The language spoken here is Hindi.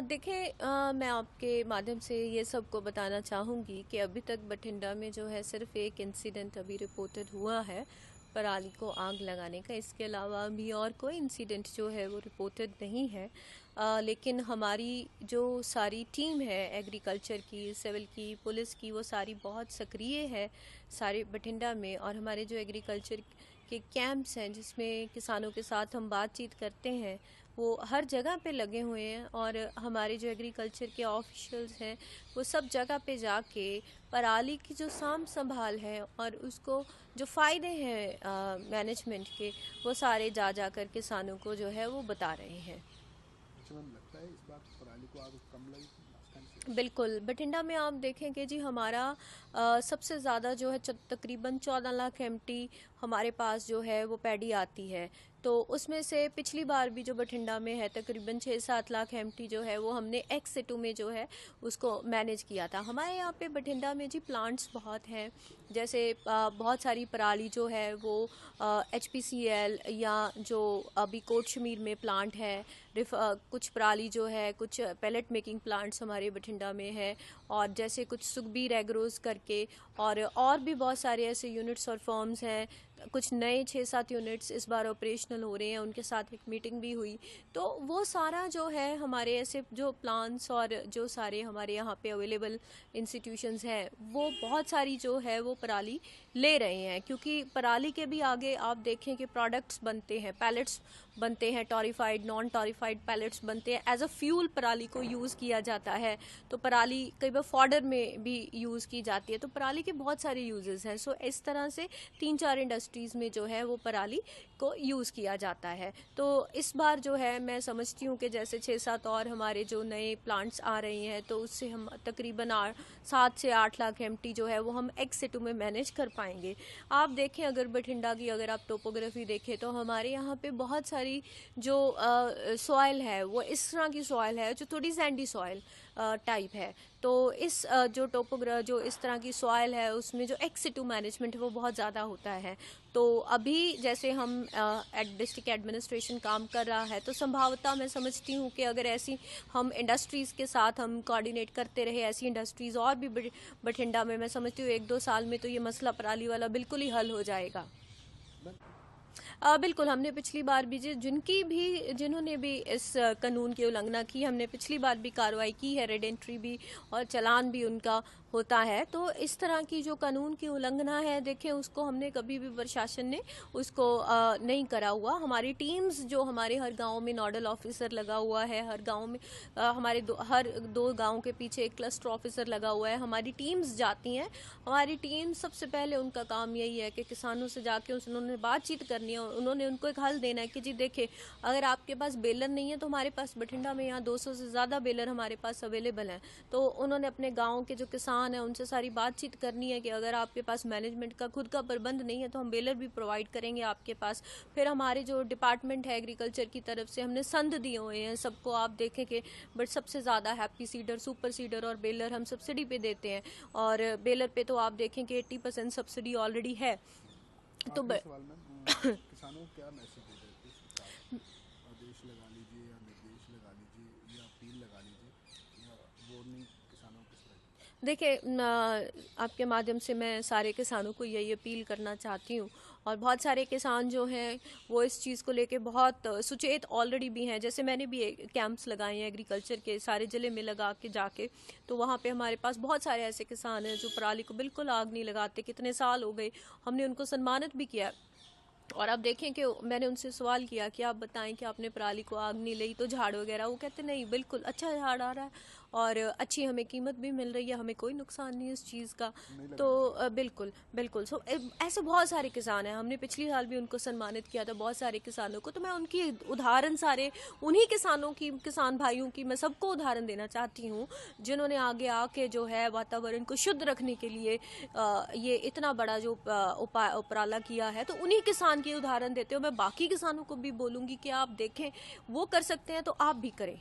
देखिए, मैं आपके माध्यम से ये सबको बताना चाहूँगी कि अभी तक बठिंडा में जो है सिर्फ एक इंसिडेंट अभी रिपोर्टेड हुआ है पराली को आग लगाने का। इसके अलावा अभी और कोई इंसिडेंट जो है वो रिपोर्टेड नहीं है। लेकिन हमारी जो सारी टीम है एग्रीकल्चर की, सिविल की, पुलिस की, वो सारी बहुत सक्रिय है सारे बठिंडा में। और हमारे जो एग्रीकल्चर के कैंप्स हैं जिसमें किसानों के साथ हम बातचीत करते हैं, वो हर जगह पे लगे हुए हैं। और हमारे जो एग्रीकल्चर के ऑफिशियल्स हैं वो सब जगह पे जाके पराली की जो साम संभाल है और उसको जो फ़ायदे हैं मैनेजमेंट के, वो सारे जा कर किसानों को जो है वो बता रहे हैं। अच्छा मैम, लगता है इस बार पराली को आग कम लगी लास्ट टाइम से? बिल्कुल, बठिंडा में आप देखेंगे जी, हमारा सबसे ज़्यादा जो है तकरीबन 14 लाख एमटी हमारे पास जो है वो पैडी आती है। तो उसमें से पिछली बार भी जो बठिंडा में है तकरीबन 6-7 लाख एमटी जो है वो हमने एक्स-2 में जो है उसको मैनेज किया था। हमारे यहाँ पे बठिंडा में जी प्लांट्स बहुत हैं, जैसे बहुत सारी पराली जो है वो HPCL या जो अभी कोटशमीर में प्लांट है, कुछ पराली जो है, कुछ पैलेट मेकिंग प्लांट्स हमारे बठिंडा में है, और जैसे कुछ सुखबीर एग्रोज करके और भी बहुत सारे ऐसे यूनिट्स और फर्म्स हैं। कुछ नए 6-7 यूनिट्स इस बार ऑपरेशनल हो रहे हैं, उनके साथ एक मीटिंग भी हुई। तो वो सारा जो है हमारे ऐसे जो प्लान्स और जो सारे हमारे यहाँ पे अवेलेबल इंस्टीट्यूशंस हैं वो बहुत सारी जो है वो पराली ले रहे हैं, क्योंकि पराली के भी आगे आप देखें कि प्रोडक्ट्स बनते हैं, पैलेट्स बनते हैं, टॉरिफाइड, नॉन टॉरिफाइड पैलेट्स बनते हैं। एज अ फ्यूल पराली को यूज़ किया जाता है। तो पराली कई बार फॉडर में भी यूज़ की जाती है। तो पराली के बहुत सारे यूजेस हैं। सो इस तरह से 3-4 इंडस्ट्रीज़ में जो है वो पराली को यूज़ किया जाता है। तो इस बार जो है मैं समझती हूँ कि जैसे 6-7 और हमारे जो नए प्लांट्स आ रहे हैं, तो उससे हम तकरीबन 7 से 8 लाख एमटी जो है वो हम एक्स-2 में मैनेज कर पाएंगे। आप देखें, अगर बठिंडा की अगर आप टोपोग्राफी देखें तो हमारे यहाँ पे बहुत सारी जो सॉइल है वो इस तरह की सॉइल है जो थोड़ी सैंडी सॉइल टाइप है। तो इस जो इस तरह की सॉइल है उसमें जो एक्स-2 मैनेजमेंट है वो बहुत ज़्यादा होता है। तो अभी जैसे हम डिस्ट्रिक्ट एडमिनिस्ट्रेशन काम कर रहा है, तो संभवतः मैं समझती हूँ कि अगर ऐसी हम इंडस्ट्रीज़ के साथ हम कोऑर्डिनेट करते रहे, ऐसी इंडस्ट्रीज़ और भी बठिंडा में, मैं समझती हूँ 1-2 साल में तो ये मसला पराली वाला बिल्कुल ही हल हो जाएगा। बिल्कुल, हमने पिछली बार भी जिन्होंने भी इस कानून की उल्लंघना की, हमने पिछली बार भी कार्रवाई की है, रेड एंट्री भी और चालान भी उनका होता है। तो इस तरह की जो कानून की उल्लंघना है, देखें, उसको हमने कभी भी प्रशासन ने उसको नहीं करा हुआ। हमारी टीम्स जो हमारे हर गांव में नोडल ऑफिसर लगा हुआ है, हर गांव में हमारे हर 2 गांव के पीछे एक क्लस्टर ऑफिसर लगा हुआ है। हमारी टीम्स जाती हैं। हमारी टीम सबसे पहले उनका काम यही है कि किसानों से जाके उन्होंने बातचीत करनी है, उन्होंने उनको एक हल देना है कि जी देखिए, अगर आपके पास बेलर नहीं है तो हमारे पास बठिंडा में यहाँ 200 से ज़्यादा बेलर हमारे पास अवेलेबल हैं। तो उन्होंने अपने गाँव के जो किसान है उनसे सारी बातचीत करनी है कि अगर आपके पास मैनेजमेंट का खुद का प्रबंध नहीं है तो हम बेलर भी प्रोवाइड करेंगे आपके पास। फिर हमारे जो डिपार्टमेंट है एग्रीकल्चर की तरफ से हमने संद दिए हुए हैं सबको, आप देखें कि बट सबसे ज़्यादा हैप्पी सीडर, सुपर सीडर और बेलर हम सब्सिडी पे देते हैं। और बेलर पे तो आप देखें कि 80% सब्सिडी ऑलरेडी है। तो सवाल में किसानों को क्या मैसेज दे रहे थे? आदेश लगा लीजिए या निर्देश लगा लीजिए या अपील लगा लीजिए या वार्निंग किसानों को? देखिए, आपके माध्यम से मैं सारे किसानों को यही अपील करना चाहती हूँ, और बहुत सारे किसान जो हैं वो इस चीज़ को लेके बहुत सुचेत ऑलरेडी भी हैं। जैसे मैंने भी कैंप्स लगाए हैं एग्रीकल्चर के सारे ज़िले में लगा के जाके, तो वहाँ पे हमारे पास बहुत सारे ऐसे किसान हैं जो पराली को बिल्कुल आग नहीं लगाते। कितने साल हो गए, हमने उनको सम्मानित भी किया। और अब देखें कि मैंने उनसे सवाल किया कि आप बताएं कि आपने पराली को आग नहीं लगी तो झाड़ वगैरह, वो कहते नहीं, बिल्कुल अच्छा झाड़ आ रहा है और अच्छी हमें कीमत भी मिल रही है, हमें कोई नुकसान नहीं है इस चीज़ का। तो बिल्कुल बिल्कुल। सो ऐसे बहुत सारे किसान हैं, हमने पिछली साल भी उनको सम्मानित किया था, बहुत सारे किसानों को। तो मैं उनकी उदाहरण सारे उन्हीं किसानों की, किसान भाइयों की मैं सबको उदाहरण देना चाहती हूँ जिन्होंने आगे आके जो है वातावरण को शुद्ध रखने के लिए ये इतना बड़ा जो उपराला किया है। तो उन्हीं किसान की उदाहरण देते हो मैं बाकी किसानों को भी बोलूँगी कि आप देखें, वो कर सकते हैं तो आप भी करें।